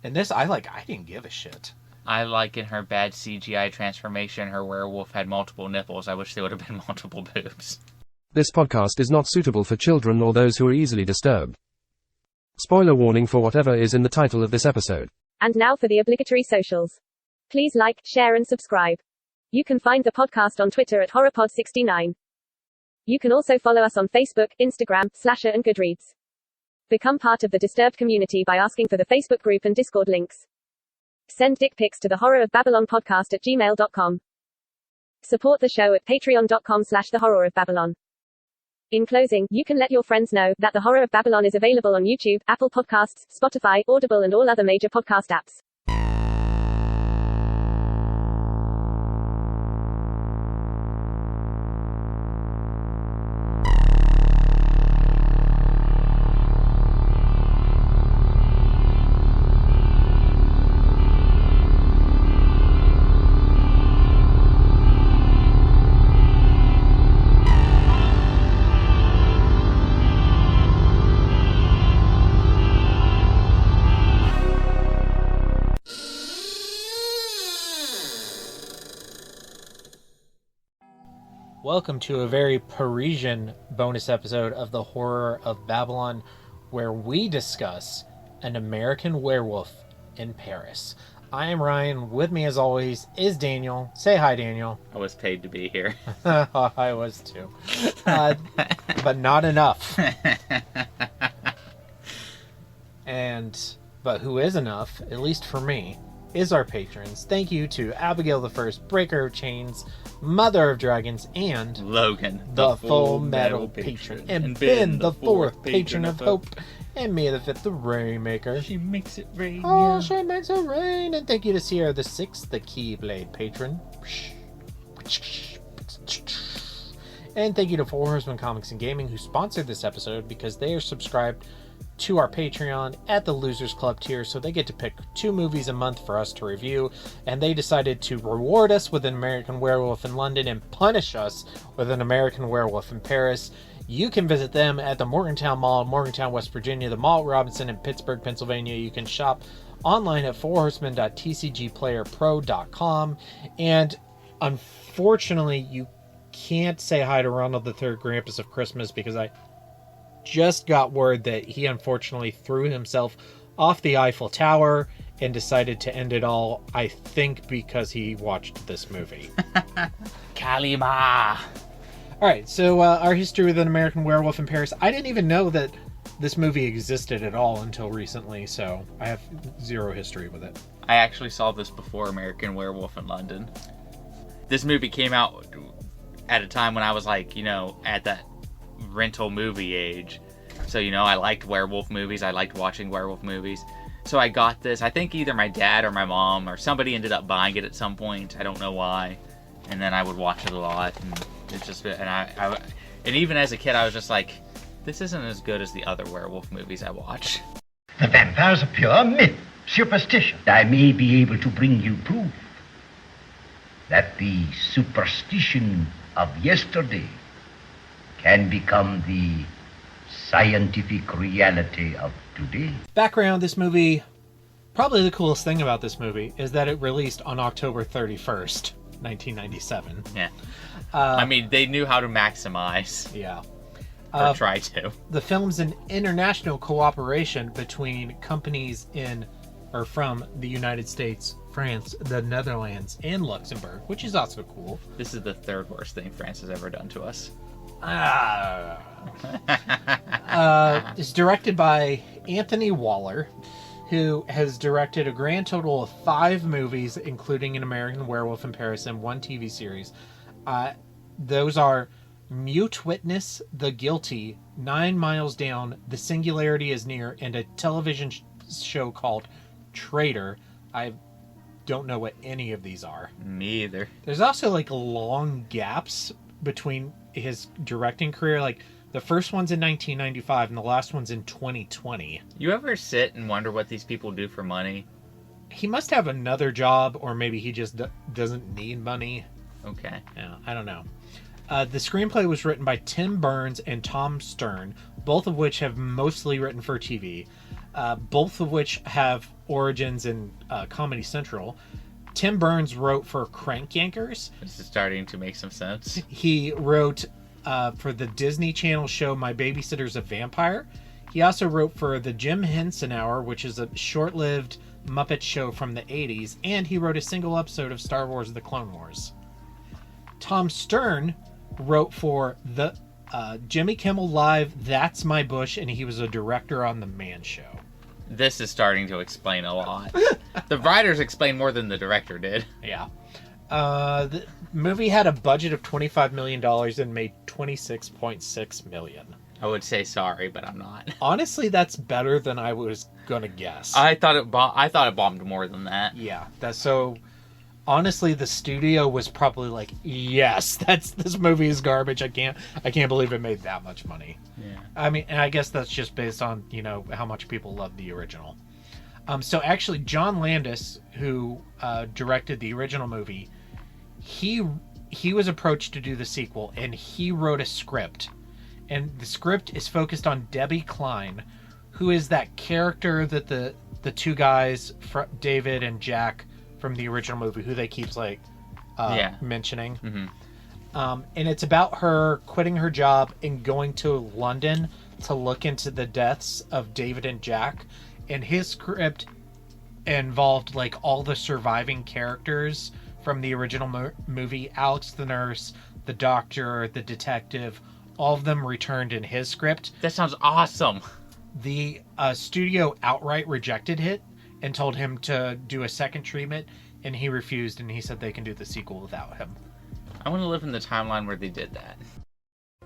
And this, I didn't give a shit. I like in her bad CGI transformation, her werewolf had multiple nipples. I wish there would have been multiple boobs. This podcast is not suitable for children or those who are easily disturbed. Spoiler warning for whatever is in the title of this episode. And now for the obligatory socials. Please like, share and subscribe. You can find the podcast on Twitter at HorrorPod69. You can also follow us on Facebook, Instagram, Slasher and Goodreads. Become part of the Disturbed community by asking for the Facebook group and Discord links. Send dick pics to the Horror of Babylon podcast at gmail.com. Support the show at patreon.com/thehorrorofbabylon. In closing, you can let your friends know that The Horror of Babylon is available on YouTube, Apple Podcasts, Spotify, Audible and all other major podcast apps. Welcome to a very Parisian bonus episode of The Horror of Babylon, where we discuss an American werewolf in Paris. I am Ryan. With me, as always, is Daniel. Say hi, Daniel. I was paid to be here. I was too. But not enough. But who is enough, at least for me, is our patrons. Thank you to Abigail the First, Breaker of Chains, Mother of Dragons, and Logan, the Full Metal Patron, and Ben, the Fourth Patron of Hope, and May the Fifth, the Rainmaker. She makes it rain. Oh, she makes it rain. And thank you to Sierra the Sixth, the Keyblade Patron. And thank you to Four Horsemen Comics and Gaming, who sponsored this episode because they are subscribed to our Patreon at the Losers Club tier, so they get to pick 2 movies a month for us to review, and they decided to reward us with an American Werewolf in London and punish us with an American Werewolf in Paris. You can visit them at the Morgantown Mall, Morgantown, West Virginia, the Mall at Robinson in Pittsburgh, Pennsylvania. You can shop online at fourhorsemen.tcgplayerpro.com, and unfortunately you can't say hi to Ronald the Third, Krampus of Christmas, because I just got word that he unfortunately threw himself off the Eiffel Tower and decided to end it all, I think because he watched this movie. Kalima! Alright, so our history with an American Werewolf in Paris. I didn't even know that this movie existed at all until recently, so I have zero history with it. I actually saw this before American Werewolf in London. This movie came out at a time when I was at that rental movie age. So, I liked werewolf movies. I liked watching werewolf movies. So I got this. I think either my dad or my mom or somebody ended up buying it at some point. I don't know why. And then I would watch it a lot. And it's just, and even as a kid, I was just like, this isn't as good as the other werewolf movies I watch. The vampire's a pure myth, superstition. I may be able to bring you proof that the superstition of yesterday can become the scientific reality of today. Background, this movie, probably the coolest thing about this movie is that it released on October 31st, 1997. Yeah. They knew how to maximize. Yeah. Or try to. The film's an international cooperation between companies from the United States, France, the Netherlands, and Luxembourg, which is also cool. This is the third worst thing France has ever done to us. It's directed by Anthony Waller, who has directed a grand total of 5 movies, including an American Werewolf in Paris and 1 TV series. Those are Mute Witness, The Guilty, 9 Miles Down, The Singularity is Near, and a television show called Traitor. I don't know what any of these are. Me either. There's also long gaps between his directing career. The first one's in 1995 and the last one's in 2020. You ever sit and wonder what these people do for money? He must have another job, or maybe he just doesn't need money. Okay. Yeah, I don't know. The screenplay was written by Tim Burns and Tom Stern, both of which have mostly written for TV. Both of which have origins in Comedy Central. Tim Burns wrote for Crank Yankers. This is starting to make some sense. He wrote for the Disney Channel show My Babysitter's a Vampire. He also wrote for the Jim Henson Hour, which is a short-lived Muppet show from the 80s, and he wrote a single episode of Star Wars The Clone Wars. Tom Stern wrote for the Jimmy Kimmel Live, That's My Bush, and he was a director on The Man Show. This is starting to explain a lot. The writers explain more than the director did. Yeah. The movie had a budget of $25 million and made $26.6 million. I would say sorry, but I'm not. Honestly, that's better than I was gonna guess. I thought it bombed more than that. Yeah, that's so. Honestly, the studio was probably like, "Yes, this movie is garbage. I can't believe it made that much money." Yeah. I mean, and I guess that's just based on how much people love the original. So actually, John Landis, who directed the original movie, he was approached to do the sequel, and he wrote a script. And the script is focused on Debbie Klein, who is that character that the two guys, David and Jack, from the original movie, who they keep mentioning. Mm-hmm. And it's about her quitting her job and going to London to look into the deaths of David and Jack. And his script involved all the surviving characters from the original movie. Alex the nurse, the doctor, the detective, all of them returned in his script. That sounds awesome. The studio outright rejected it and told him to do a second treatment, and he refused, and he said they can do the sequel without him. I want to live in the timeline where they did that.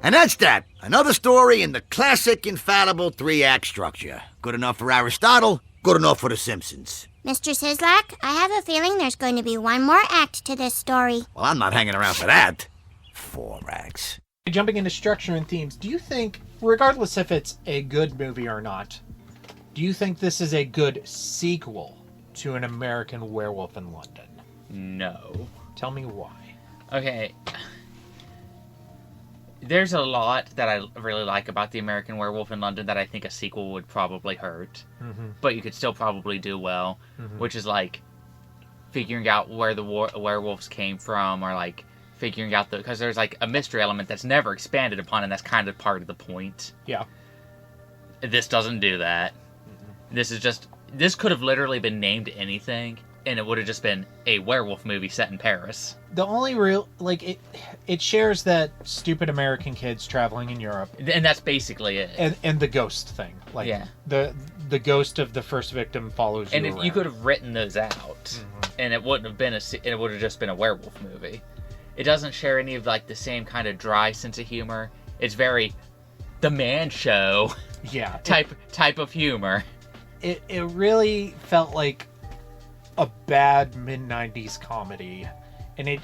And that's that. Another story in the classic, infallible 3-act structure. Good enough for Aristotle, good enough for The Simpsons. Mr. Sislak, I have a feeling there's going to be one more act to this story. Well, I'm not hanging around for that. 4 acts. Jumping into structure and themes, do you think, regardless if it's a good movie or not, do you think this is a good sequel to An American Werewolf in London? No. Tell me why. Okay. There's a lot that I really like about The American Werewolf in London that I think a sequel would probably hurt. Mm-hmm. But you could still probably do well. Mm-hmm. Which is figuring out where the werewolves came from, or figuring out because there's a mystery element that's never expanded upon, and that's kind of part of the point. Yeah. This doesn't do that. Mm-hmm. This could have literally been named anything, and it would have just been a werewolf movie set in Paris. The only real, it shares that stupid American kids traveling in Europe. And that's basically it. And the ghost thing. Yeah. The ghost of the first victim follows you around. And if you could have written those out, mm-hmm. and it wouldn't have been it would have just been a werewolf movie. It doesn't share any of the same kind of dry sense of humor. It's very The Man Show type of humor. It really felt like a bad mid-90s comedy, and it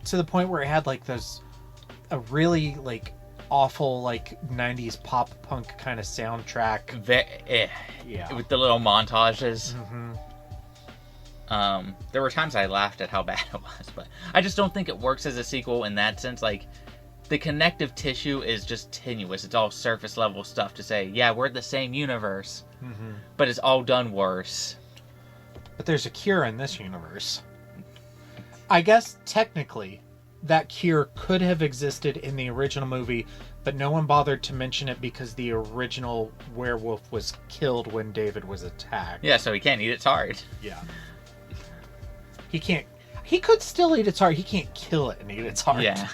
to the point where it had a really awful 90s pop punk kind of soundtrack. Yeah, with the little montages. Mm-hmm. There were times I laughed at how bad it was, but I just don't think it works as a sequel in that sense. The connective tissue is just tenuous. It's all surface level stuff to say, yeah, we're the same universe, mm-hmm. but it's all done worse. But there's a cure in this universe. I guess technically that cure could have existed in the original movie, but no one bothered to mention it because the original werewolf was killed when David was attacked. Yeah, so he can't eat its heart. Yeah. He could still eat its heart. He can't kill it and eat its heart. Yeah.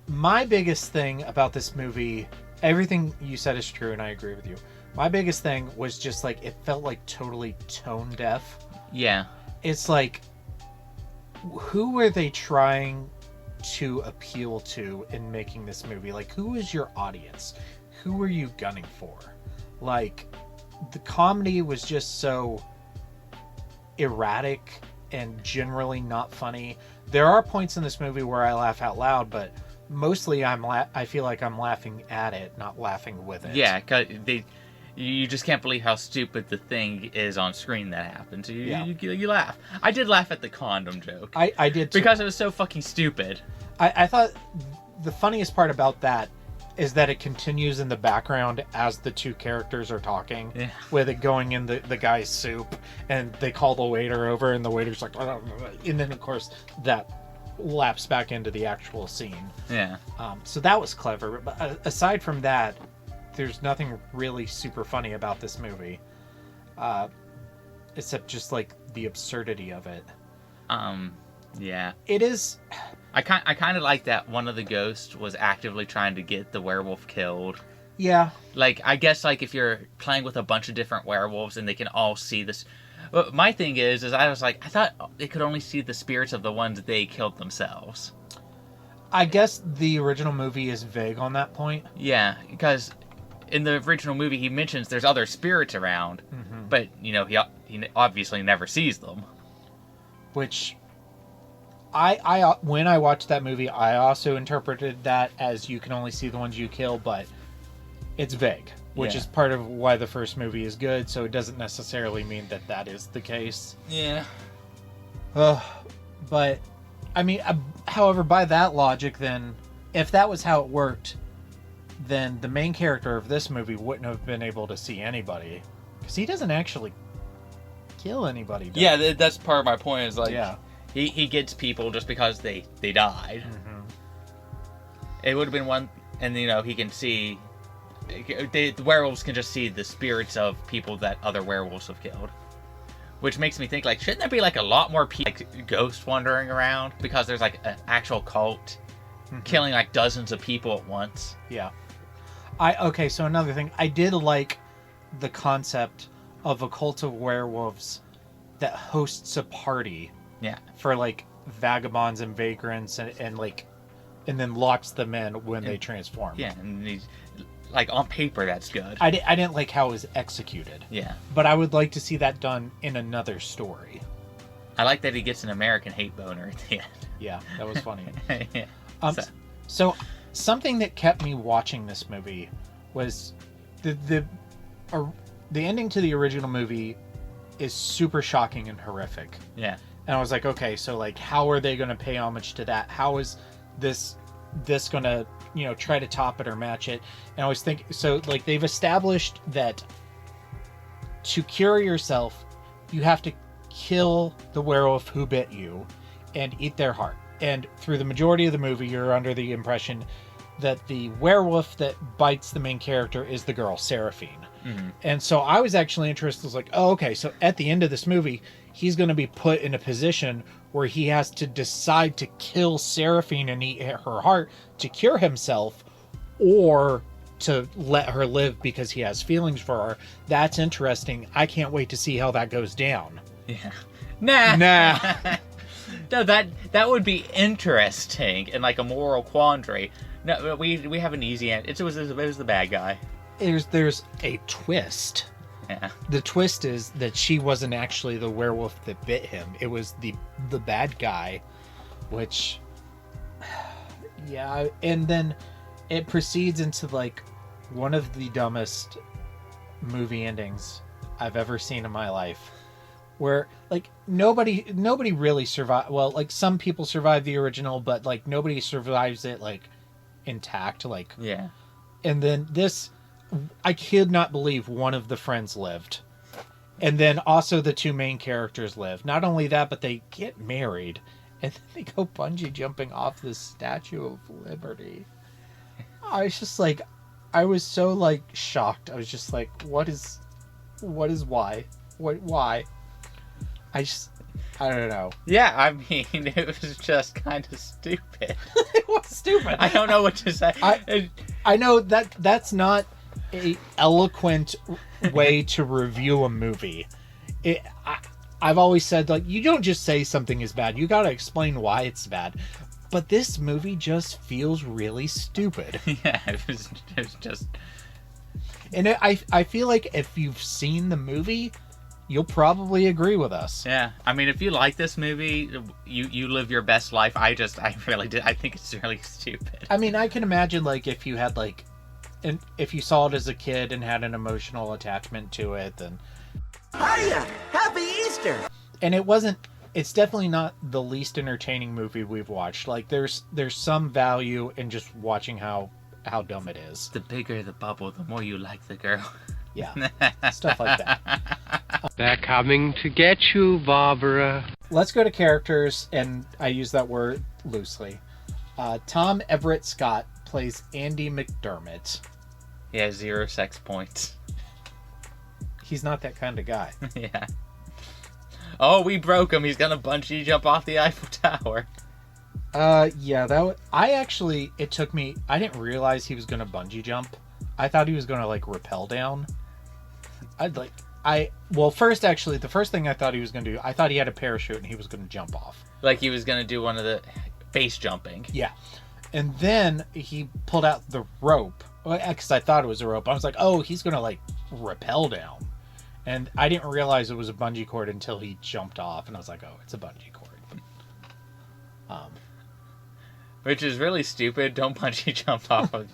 My biggest thing about this movie, everything you said is true, and I agree with you. My biggest thing was just it felt totally tone deaf. Yeah. It's who were they trying to appeal to in making this movie? Who is your audience? Who were you gunning for? The comedy was just so erratic and generally not funny. There are points in this movie where I laugh out loud, but mostly I feel like I'm laughing at it, not laughing with it. Yeah, because you just can't believe how stupid the thing is on screen that happened. So you laugh. I did laugh at the condom joke. I did too. Because it was so fucking stupid. I thought the funniest part about that is that it continues in the background as the two characters are talking, with it going in the guy's soup, and they call the waiter over, and the waiter's like, oh, and then of course that laps back into the actual scene. Yeah. So that was clever. But aside from that, there's nothing really super funny about this movie, except just like the absurdity of it. Yeah. It is. I kind of like that one of the ghosts was actively trying to get the werewolf killed. Yeah. Like, I guess, like, if you're playing with a bunch of different werewolves and they can all see this... Well, my thing is I was like, I thought they could only see the spirits of the ones they killed themselves. I guess the original movie is vague on that point. Yeah, because in the original movie he mentions there's other spirits around, but, you know, he obviously never sees them. Which... I when I watched that movie, I also interpreted that as you can only see the ones you kill, but it's vague, which is part of why the first movie is good, so it doesn't necessarily mean that that is the case. Yeah. But, I mean, however, by that logic, then, if that was how it worked, then the main character of this movie wouldn't have been able to see anybody, because he doesn't actually kill anybody. Yeah, that's part of my point, is like... Yeah. He gets people just because they died. It would have been one, and you know, he can see, the werewolves can just see the spirits of people that other werewolves have killed. Which makes me think, like, shouldn't there be like a lot more people, like, ghosts wandering around? Because there's like an actual cult killing like dozens of people at once. Yeah. Okay, so another thing, I did like the concept of a cult of werewolves that hosts a party. Yeah. For like vagabonds and vagrants and like, and then locks them in when they transform. Yeah, and he's, like, on paper that's good. I didn't like how it was executed. Yeah. But I would like to see that done in another story. I like that he gets an American hate boner at the end. Yeah, that was funny. Yeah. So something that kept me watching this movie was the ending to the original movie is super shocking and horrific. Yeah. And I was like, okay, so like, how are they going to pay homage to that? How is this going to, you know, try to top it or match it? And I was thinking, so like, they've established that to cure yourself, you have to kill the werewolf who bit you and eat their heart. And through the majority of the movie, you're under the impression that the werewolf that bites the main character is the girl, Seraphine. And so I was actually interested. I was like, oh, okay, so at the end of this movie, he's going to be put in a position where he has to decide to kill Seraphine and eat her heart to cure himself, or to let her live because he has feelings for her. That's interesting. I can't wait to see how that goes down. Yeah. Nah. No, that would be interesting and like a moral quandary. No, we have an easy end. It was the bad guy. There's a twist. Yeah. The twist is that she wasn't actually the werewolf that bit him. It was the bad guy, which, yeah. And then it proceeds into like one of the dumbest movie endings I've ever seen in my life, where like nobody really survived. Well, like some people survived the original, but like nobody survives it like intact. Like, yeah. And then this, I could not believe one of the friends lived. And then also the two main characters live. Not only that, but they get married. And then they go bungee jumping off the Statue of Liberty. I was just like, I was so like shocked. I was just like, what is why? Why? I don't know. Yeah, I mean, it was just kind of stupid. It was stupid. I don't know what to say. I know that's not a eloquent way to review a movie. I've always said, like, you don't just say something is bad. You got to explain why it's bad. But this movie just feels really stupid. Yeah, it was just... And I feel like if you've seen the movie, you'll probably agree with us. Yeah, I mean, if you like this movie, you live your best life. I really did. I think it's really stupid. I mean, I can imagine, like, if you had, like... And if you saw it as a kid and had an emotional attachment to it, then... Hiya! Happy Easter! And it's definitely not the least entertaining movie we've watched. Like, there's some value in just watching how how dumb it is. The bigger the bubble, the more you like the girl. Yeah, stuff like that. They're coming to get you, Barbara. Let's go to characters, and I use that word loosely. Tom Everett Scott plays Andy McDermott. He has 0 sex points. He's not that kind of guy. Yeah. Oh, we broke him. He's gonna bungee jump off the Eiffel Tower. Yeah, it took me, I didn't realize he was gonna bungee jump. I thought he was gonna, like, rappel down. First, actually, the first thing I thought he was gonna do, I thought he had a parachute and he was gonna jump off. Like he was gonna do one of the base jumping. Yeah. And then he pulled out the rope, because I thought it was a rope. I was like, oh, he's gonna, like, rappel down. And I didn't realize it was a bungee cord until he jumped off, and I was like, oh, it's a bungee cord. Which is really stupid. Don't bungee jump off of...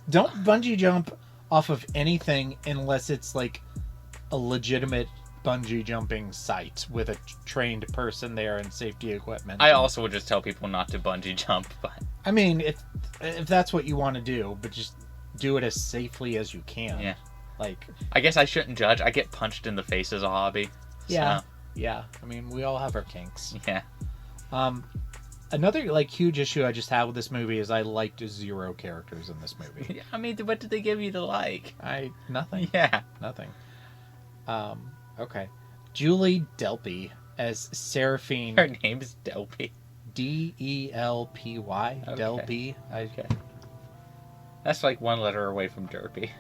Don't bungee jump off of anything unless it's, like, a legitimate bungee jumping site with a trained person there and safety equipment. I also would just tell people not to bungee jump, but... I mean, if that's what you want to do, but just do it as safely as you can. Yeah. Like, I guess I shouldn't judge. I get punched in the face as a hobby. Yeah. So. Yeah. I mean, we all have our kinks. Yeah. Another, like, huge issue I just had with this movie is I liked 0 characters in this movie. I mean, what did they give you to like? Nothing. Yeah. Nothing. Okay. Julie Delpy as Seraphine. Her name's Delpy. Delpy. Okay. Delpy. Okay. That's like 1 letter away from Derpy.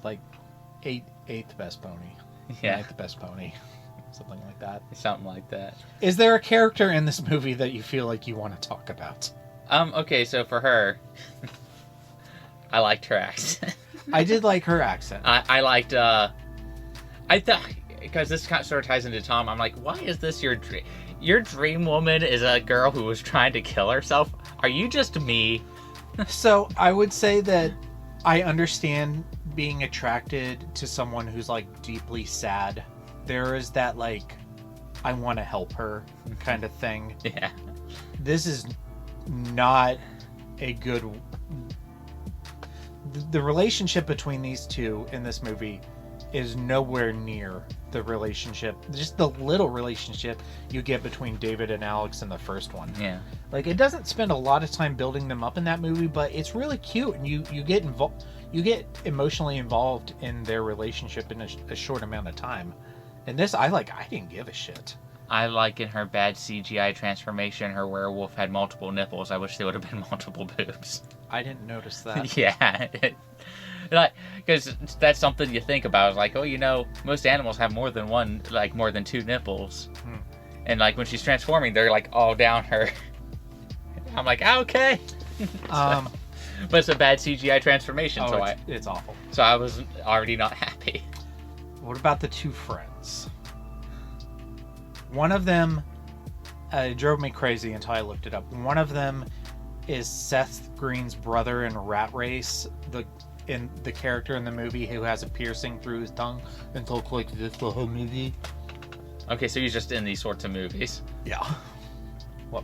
Like, eighth best pony. Yeah. 9th best pony. Something like that. Something like that. Is there a character in this movie that you feel like you want to talk about? Okay, so for her, I liked her accent. I did like her accent. I liked, I thought, because this kind of sort of ties into Tom, I'm like, why is this your dream? Your dream woman is a girl who was trying to kill herself? Are you just me? So, I would say that I understand being attracted to someone who's, like, deeply sad. There is that, like, I want to help her kind of thing. Yeah. This is not a good... The relationship between these two in this movie is nowhere near the relationship, just the little relationship you get between David and Alex in the first one. Yeah. Like, it doesn't spend a lot of time building them up in that movie, but it's really cute, and you get you get emotionally involved in their relationship in a short amount of time. And this, I didn't give a shit. I like in her bad CGI transformation, her werewolf had multiple nipples. I wish there would have been multiple boobs. I didn't notice that. Yeah. Like, because that's something you think about. It's like, oh, you know, most animals have more than 2 nipples. And, like, when she's transforming, they're, like, all down her. I'm like, okay. But it's a bad CGI transformation, it's awful. So I was already not happy. What about the 2 friends? One of them drove me crazy until I looked it up. One of them is Seth Green's brother in Rat Race, the character in the movie who has a piercing through his tongue and talks like this the whole movie. Okay, so he's just in these sorts of movies. Yeah. Well,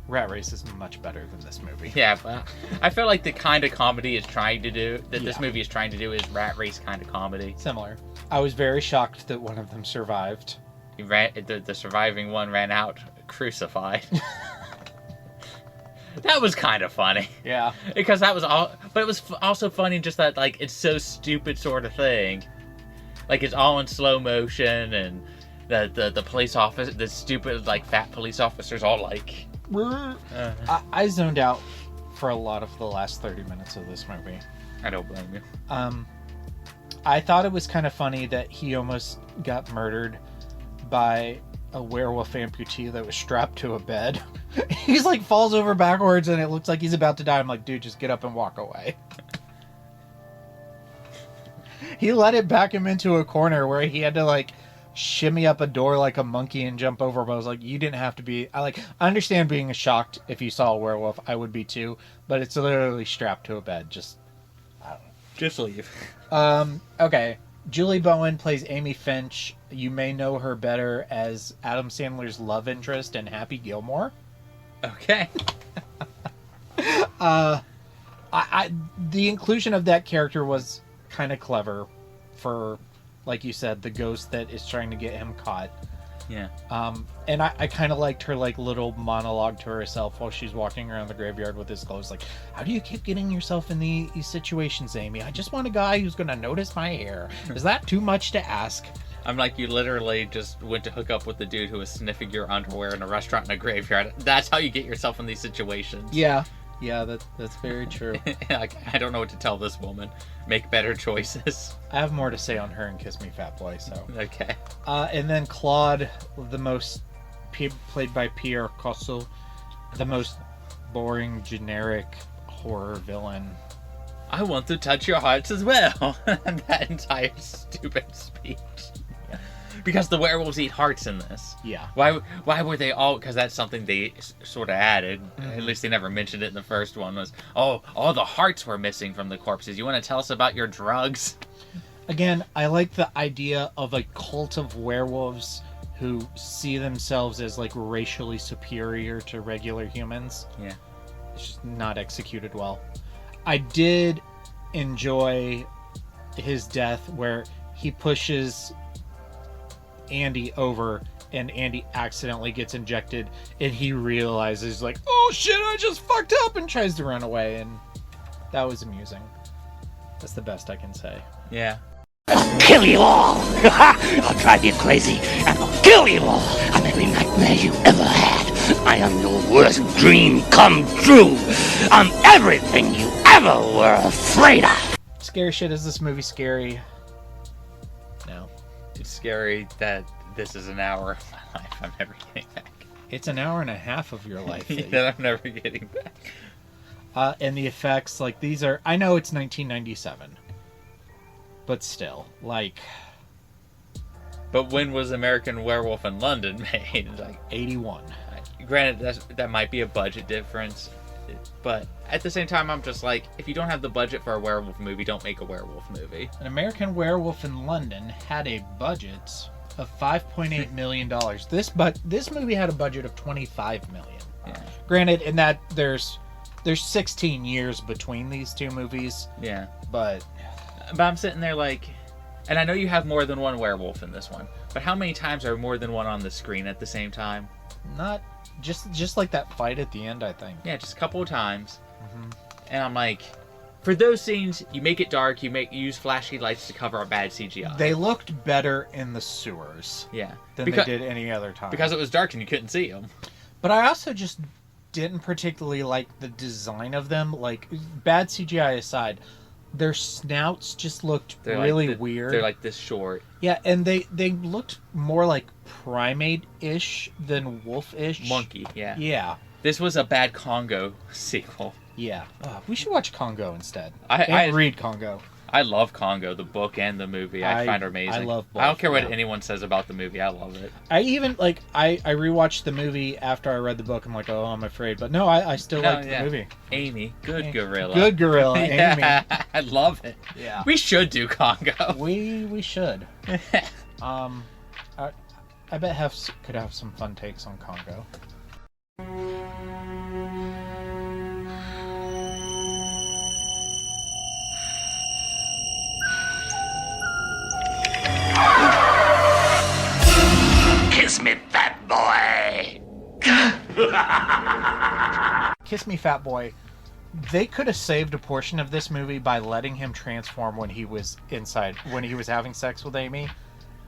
Rat Race is much better than this movie. Yeah, but I feel like the kind of comedy it's trying to do, that this movie is trying to do, is Rat Race kind of comedy. Similar. I was very shocked that one of them survived. The surviving one ran out crucified. That was kind of funny. Yeah. Because that was all... But it was also funny just that, like, it's so stupid sort of thing. Like, it's all in slow motion, and the police officer, the stupid, like, fat police officers all, like... I zoned out for a lot of the last 30 minutes of this movie. I don't blame you. I thought it was kind of funny that he almost got murdered by a werewolf amputee that was strapped to a bed. He's like falls over backwards and it looks like he's about to die. I'm like, dude, just get up and walk away. He let it back him into a corner where he had to like shimmy up a door like a monkey and jump over. But I was like, you didn't have to be. I understand being shocked if you saw a werewolf. I would be too. But it's literally strapped to a bed. Just, I don't know. Just leave. Okay. Julie Bowen plays Amy Finch. You may know her better as Adam Sandler's love interest in Happy Gilmore. Okay. The inclusion of that character was kind of clever for, like you said, the ghost that is trying to get him caught. Yeah. And I kind of liked her like little monologue to herself while she's walking around the graveyard with his clothes. Like, how do you keep getting yourself in these situations, Amy? I just want a guy who's going to notice my hair. Is that too much to ask? I'm like, you literally just went to hook up with the dude who was sniffing your underwear in a restaurant in a graveyard. That's how you get yourself in these situations. Yeah. Yeah, that's very true. Like, I don't know what to tell this woman. Make better choices. I have more to say on her and Kiss Me Fat Boy, so. Okay. And then Claude, played by Pierre Cosso, the most boring, generic horror villain. I want to touch your hearts as well. That entire stupid speech. Yeah. Because the werewolves eat hearts in this. Yeah. Why were they all... Because that's something they sort of added. Mm-hmm. At least they never mentioned it in the first one. Was, oh, all the hearts were missing from the corpses. You want to tell us about your drugs? Again, I like the idea of a cult of werewolves who see themselves as like racially superior to regular humans. Yeah. It's just not executed well. I did enjoy his death where he pushes Andy over and Andy accidentally gets injected and he realizes like, oh shit, I just fucked up, and tries to run away, and that was amusing. That's the best I can say. Yeah. I'll kill you all! I'll drive you crazy, and I'll kill you all! I'm every nightmare you ever had. I am your worst dream come true. I'm everything you ever were afraid of. Scary shit. Is this movie scary? No. It's scary that this is an hour of my life I'm never getting back. It's an hour and a half of your life. That I'm never getting back. And the effects, like, these are... I know it's 1997. But still, like... But when was American Werewolf in London made? Like, 81. Granted, that might be a budget difference. But at the same time, I'm just like, if you don't have the budget for a werewolf movie, don't make a werewolf movie. An American Werewolf in London had a budget of $5.8 million. This movie had a budget of $25 million. Yeah. Granted, in that there's 16 years between these two movies. Yeah. But I'm sitting there like, and I know you have more than one werewolf in this one, but how many times are more than one on the screen at the same time? not just like that fight at the end, I think. Yeah, just a couple of times. Mm-hmm. And I'm like, for those scenes, you make it dark, you use flashy lights to cover a bad CGI. They looked better in the sewers. Yeah. Than they did any other time. Because it was dark and you couldn't see them. But I also just didn't particularly like the design of them. Like, bad CGI aside, their snouts just looked really weird. They're like this short. Yeah, and they looked more like primate-ish than wolf-ish. Monkey, yeah. Yeah. This was a bad Congo sequel. Yeah. We should watch Congo instead. I read Congo. I love Congo, the book and the movie. I find it amazing. I love both. I don't care what anyone says about the movie. I love it. I even, I rewatched the movie after I read the book. I'm like, oh, I'm afraid. But no, I still liked the movie. Amy. Good gorilla. Good gorilla, Amy. Yeah, I love it. Yeah. We should do Congo. We should. I bet could have some fun takes on Congo. Kiss me, fat boy. Kiss Me, Fat Boy. They could have saved a portion of this movie by letting him transform when he was inside, when he was having sex with Amy.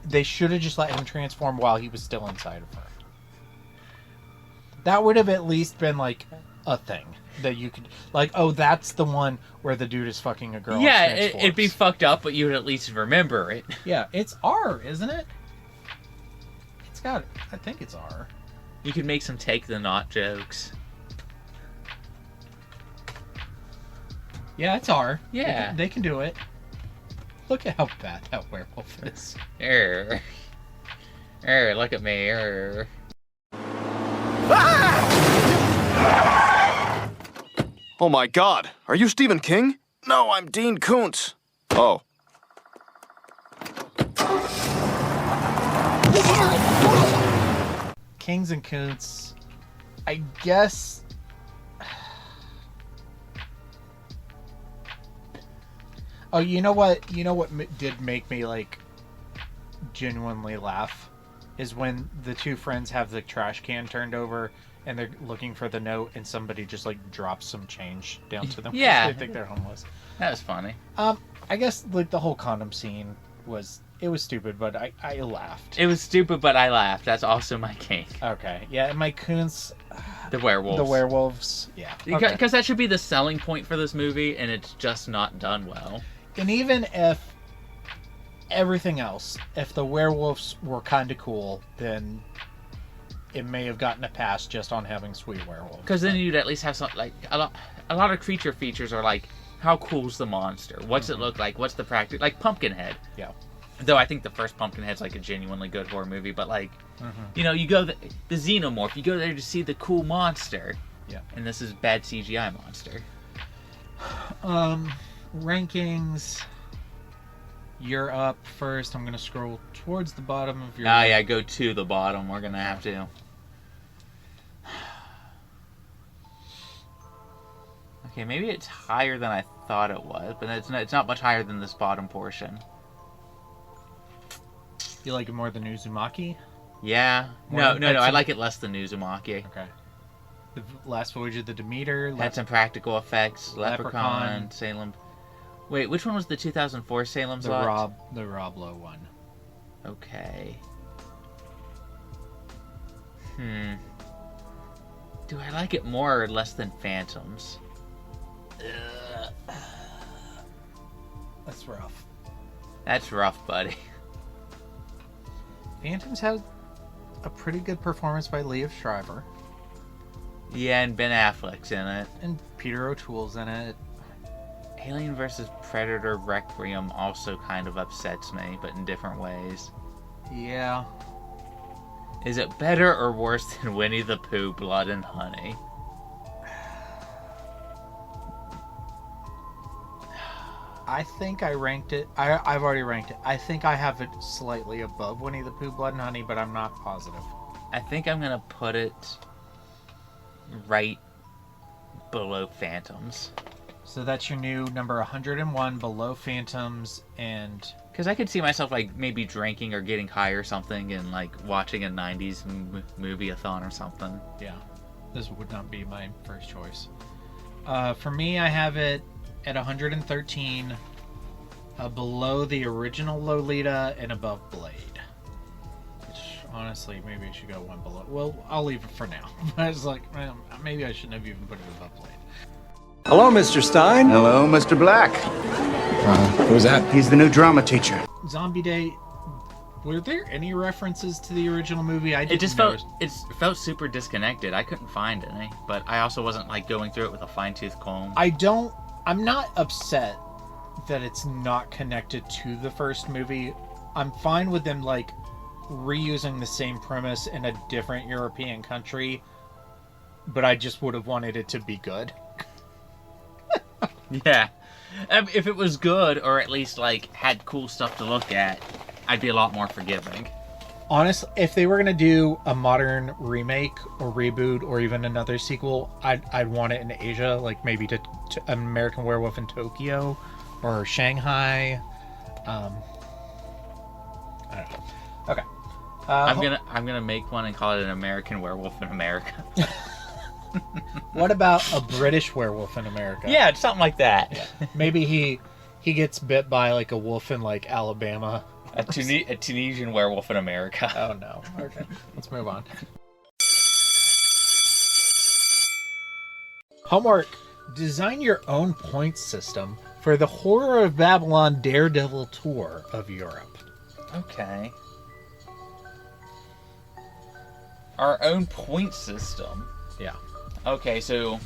They should have just let him transform while he was still inside of her. That would have at least been like a thing that you could, like, oh, that's the one where the dude is fucking a girl. Yeah, it'd be fucked up, but you would at least remember it. Yeah, it's R, isn't it? I think it's R. You could make some take the knot jokes. Yeah, it's R. Yeah. They can do it. Look at how bad that werewolf is. Look at me. Oh my god, are you Stephen King? No, I'm Dean Koontz. Oh. Kings and Koontz, I guess... Oh, you know what? You know what did make me, like, genuinely laugh? Is when the two friends have the trash can turned over and they're looking for the note and somebody just, like, drops some change down to them. Yeah. They think they're homeless. That was funny. I guess, like, the whole condom scene was... It was stupid, but I laughed. It was stupid, but I laughed. That's also my king. Okay. Yeah, and my Koontz... The werewolves. The werewolves, yeah. Because Okay. that should be the selling point for this movie, and it's just not done well. And even if everything else, if the werewolves were kind of cool, then it may have gotten a pass just on having sweet werewolves. Because then you'd at least have some, like, a lot of creature features are like, how cool's the monster? What's it look like? What's the practice? Like Pumpkinhead. Yeah. Though I think the first Pumpkinhead's like a genuinely good horror movie, but like, you know, you go the Xenomorph, you go there to see the cool monster. Yeah. And this is bad CGI monster. Rankings. You're up first. I'm gonna scroll towards the bottom of your... Ah, yeah, go to the bottom. We're gonna have to. Okay, maybe it's higher than I thought it was, but it's not much higher than this bottom portion. You like it more than Uzumaki? Yeah. No, I like it less than Uzumaki. Okay. The Last Voyage of the Demeter. Had some practical effects. Leprechaun. Leprechaun, Salem. Wait, which one was the 2004 Salem's Lot? The Rob Lowe one. Okay. Do I like it more or less than Phantoms? That's rough. That's rough, buddy. Phantoms had a pretty good performance by Liev Schreiber. Yeah, and Ben Affleck's in it. And Peter O'Toole's in it. Alien vs. Predator Requiem also kind of upsets me, but in different ways. Yeah. Is it better or worse than Winnie the Pooh, Blood and Honey? I think I ranked it... I've already ranked it. I think I have it slightly above Winnie the Pooh, Blood and Honey, but I'm not positive. I think I'm going to put it right below Phantoms. So that's your new number 101, below Phantoms, and... Because I could see myself, like, maybe drinking or getting high or something and, like, watching a 90s movie-a-thon or something. Yeah. This would not be my first choice. For me, I have it at 113, below the original Lolita and above Blade. Which, honestly, maybe I should go one below. Well, I'll leave it for now. I was like, well, maybe I shouldn't have even put it above Blade. Hello, Mr. Stein. Hello, Mr. Black. Who's that? He's the new drama teacher. Zombie Day. Were there any references to the original movie? It felt super disconnected. I couldn't find any, but I also wasn't like going through it with a fine-tooth comb. I'm not upset that it's not connected to the first movie. I'm fine with them like reusing the same premise in a different European country, but I just would have wanted it to be good. Yeah. If it was good, or at least, like, had cool stuff to look at, I'd be a lot more forgiving. Honestly, if they were going to do a modern remake or reboot or even another sequel, I'd want it in Asia, like maybe to American Werewolf in Tokyo or Shanghai. I don't know. Okay. I'm gonna make one and call it an American Werewolf in America. What about a British Werewolf in America? Yeah, something like that. Yeah. Maybe he gets bit by like a wolf in like Alabama. A Tunisian Werewolf in America. Oh no. Okay, let's move on. Homework. Design your own point system for the Horror of Babylon Daredevil tour of Europe. Okay. Our own point system. Yeah. Okay, so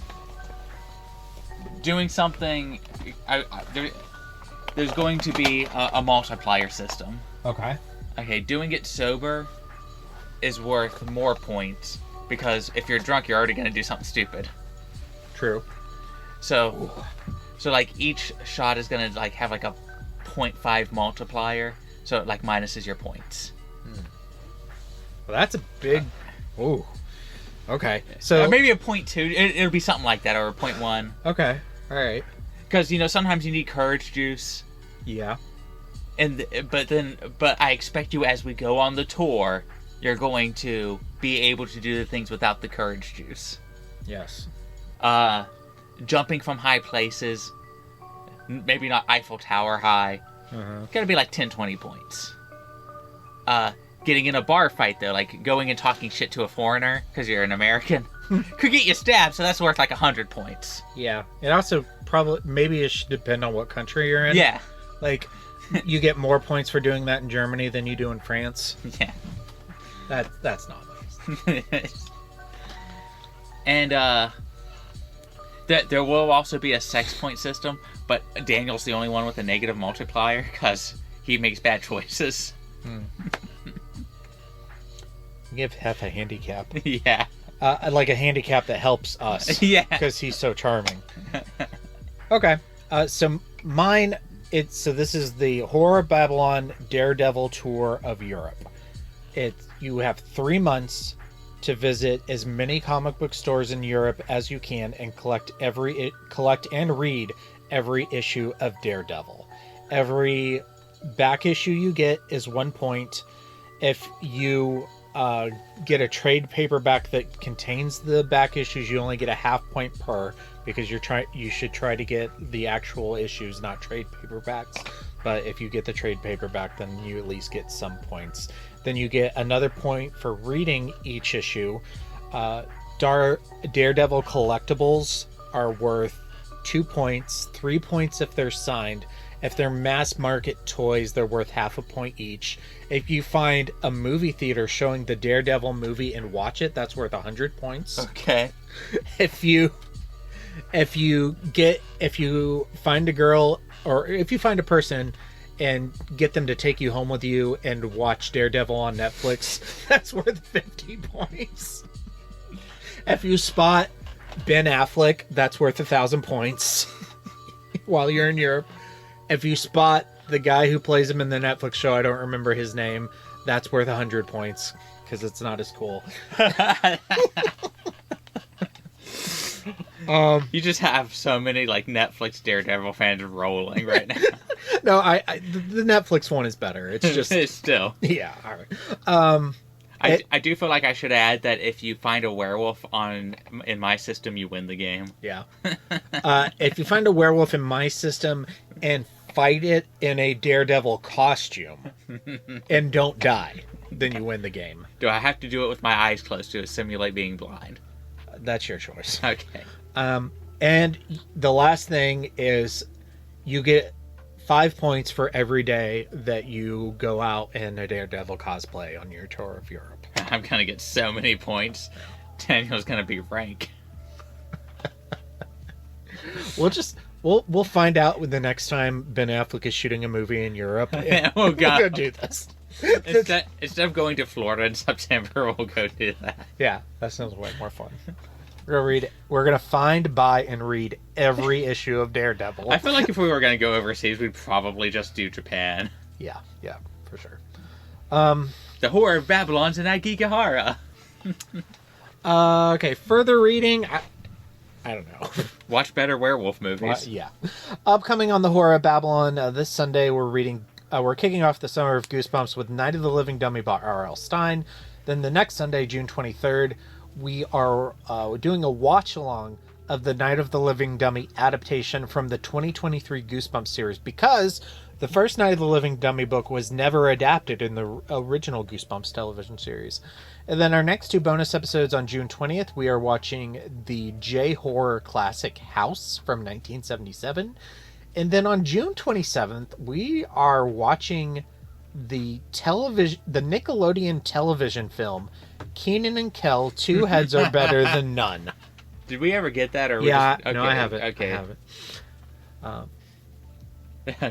doing something, there's going to be a multiplier system. Okay. Okay, doing it sober is worth more points because if you're drunk, you're already going to do something stupid. True. So like each shot is going to like have like a 0.5 multiplier, so it like minuses your points. Well, that's a big. Ooh. Okay. So maybe a 0.2. It'll be something like that, or a 0.1. Okay. All right. Because sometimes you need courage juice. Yeah. But I expect you, as we go on the tour, you're going to be able to do the things without the courage juice. Yes. Jumping from high places, maybe not Eiffel Tower high. Gotta be like 10, 20 points. Getting in a bar fight, though, like going and talking shit to a foreigner because you're an American, could get you stabbed, so that's worth like 100 points. Yeah. It also maybe it should depend on what country you're in. Yeah. Like, you get more points for doing that in Germany than you do in France. Yeah. That's not nice. And there will also be a sex point system, but Daniel's the only one with a negative multiplier because he makes bad choices. Give Hef a handicap. Yeah. Like a handicap that helps us. Yeah. Because he's so charming. Okay. So mine, this is the Horror Babylon Daredevil Tour of Europe. You have 3 months to visit as many comic book stores in Europe as you can and collect and read every issue of Daredevil. Every back issue you get is 1 point. If you get a trade paperback that contains the back issues, you only get a half point per, because you should try to get the actual issues, not trade paperbacks. But if you get the trade paperback, then you at least get some points. Then you get another point for reading each issue. Daredevil collectibles are worth 2 points, 3 points if they're signed. If they're mass market toys, they're worth half a point each. If you find a movie theater showing the Daredevil movie and watch it, that's worth 100 points. Okay. If you find a girl, or if you find a person and get them to take you home with you and watch Daredevil on Netflix, that's worth 50 points. If you spot Ben Affleck, that's worth 1,000 points while you're in Europe. If you spot the guy who plays him in the Netflix show, I don't remember his name, that's worth 100 points because it's not as cool. You just have so many like Netflix Daredevil fans rolling right now. No, the Netflix one is better. It's just it's still. Yeah, all right. I do feel like I should add that if you find a werewolf in my system, you win the game. Yeah. If you find a werewolf in my system and fight it in a Daredevil costume and don't die, then you win the game. Do I have to do it with my eyes closed to simulate being blind? That's your choice. Okay. And the last thing is you get 5 points for every day that you go out in a Daredevil cosplay on your tour of Europe. I'm going to get so many points. Daniel's going to be rank. We'll find out when the next time Ben Affleck is shooting a movie in Europe. Oh, God. We'll go do this. Instead of going to Florida in September, we'll go do that. Yeah, that sounds way more fun. We're gonna find, buy, and read every issue of Daredevil. I feel like if we were gonna go overseas, we'd probably just do Japan. Yeah, for sure. The Horror of Babylon's in Agigahara. Okay, further reading. I don't know. Watch better werewolf movies. Yeah. Upcoming on the Horror of Babylon this Sunday, we're kicking off the Summer of Goosebumps with Night of the Living Dummy by R.L. Stine. Then the next Sunday, June 23rd, we are doing a watch-along of the Night of the Living Dummy adaptation from the 2023 Goosebumps series, because the first Night of the Living Dummy book was never adapted in the original Goosebumps television series. And then our next 2 bonus episodes on June 20th, we are watching the J-horror classic House from 1977. And then on June 27th, we are watching the Nickelodeon television film Kenan and Kel, Two Heads Are Better Than None. Did we ever get that? Or yeah, okay, no, I have it. Okay. I have it.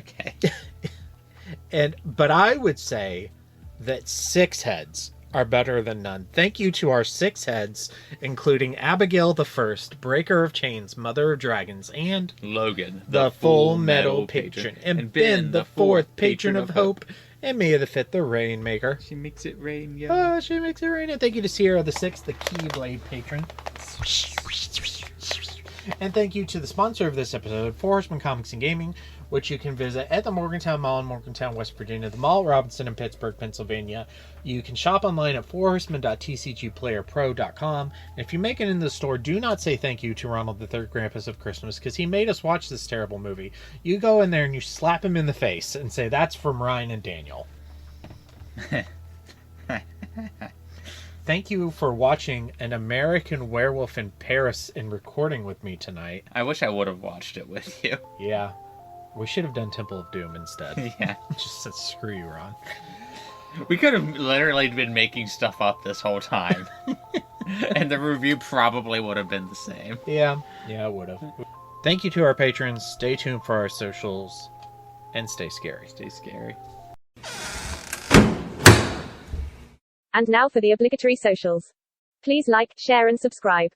Okay. But I would say that 6 heads are better than none. Thank you to our 6 heads, including Abigail the First, Breaker of Chains, Mother of Dragons, and Logan, the Full Metal Patron, and Ben the Fourth, Patron of Hope, And Mia the Fifth, the Rainmaker. She makes it rain, yo. Oh, she makes it rain. And thank you to Sierra the Sixth, the Keyblade patron. And thank you to the sponsor of this episode, Horsemen Comics and Gaming, which you can visit at the Morgantown Mall in Morgantown, West Virginia, the Mall at Robinson in Pittsburgh, Pennsylvania. You can shop online at fourhorsemen.tcgplayerpro.com. And if you make it in the store, do not say thank you to Ronald the Third Krampus of Christmas, because he made us watch this terrible movie. You go in there and you slap him in the face and say, that's from Ryan and Daniel. Thank you for watching An American Werewolf in Paris and recording with me tonight. I wish I would have watched it with you. Yeah. We should have done Temple of Doom instead. Yeah. Just said, screw you, Ron. We could have literally been making stuff up this whole time. And the review probably would have been the same. Yeah, it would have. Thank you to our patrons. Stay tuned for our socials. And stay scary. Stay scary. And now for the obligatory socials. Please like, share, and subscribe.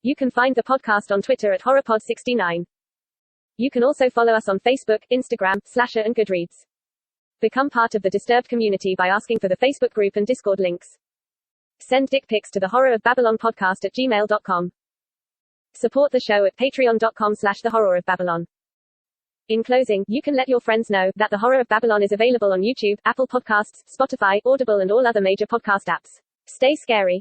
You can find the podcast on Twitter at HorrorPod69. You can also follow us on Facebook, Instagram, Slasher, and Goodreads. Become part of the Disturbed community by asking for the Facebook group and Discord links. Send dick pics to the Horror of Babylon podcast at gmail.com. Support the show at patreon.com/the Horror of Babylon. In closing, you can let your friends know that The Horror of Babylon is available on YouTube, Apple Podcasts, Spotify, Audible, and all other major podcast apps. Stay scary.